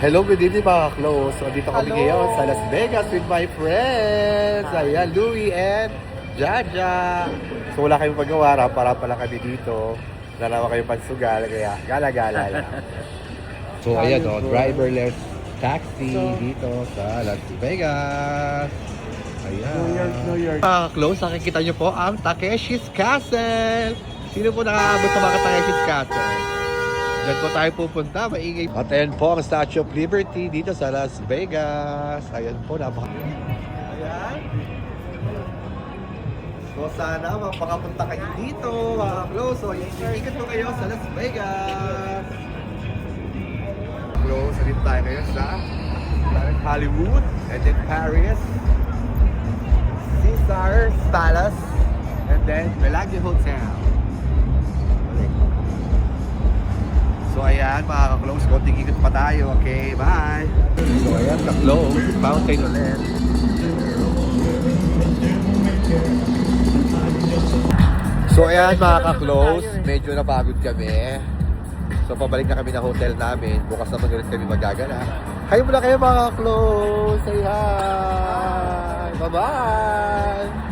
Hello, good evening mga close. So, dito kami Hello. ngayon sa Las Vegas with my friends. Ayan, Louie and Jaja. So, wala kayong paggawa. Para pala kami dito. Narawa kayong pansugal. Kaya, gala-gala lang. So, ayan o. Driverless taxi dito sa Las Vegas. Ayan. New York. Mga close, nakikita nyo po ang Takeshi's Castle. Sino po nakakabot sa mga Takeshi's Castle? Diyan po tayo pupunta, maingay. At ayan po ang Statue of Liberty dito sa Las Vegas. Ayan po, Ayan. So sana mapakapunta kayo dito, mga close. So iikot po kayo sa Las Vegas. Close, dito tayo ngayon sa Hollywood and then Paris, Caesar's Palace, and then Bellagio Hotel. So ayan mga ka-close, konting ikot pa tayo. Okay, bye! So ayan, ka-close, fountain ulit. So ayan mga ka-close, medyo napagod kami. So pabalik na kami ng hotel namin. Bukas naman ulit kami magagala. Kayo muna kayo mga ka-close! Say hi! Bye-bye!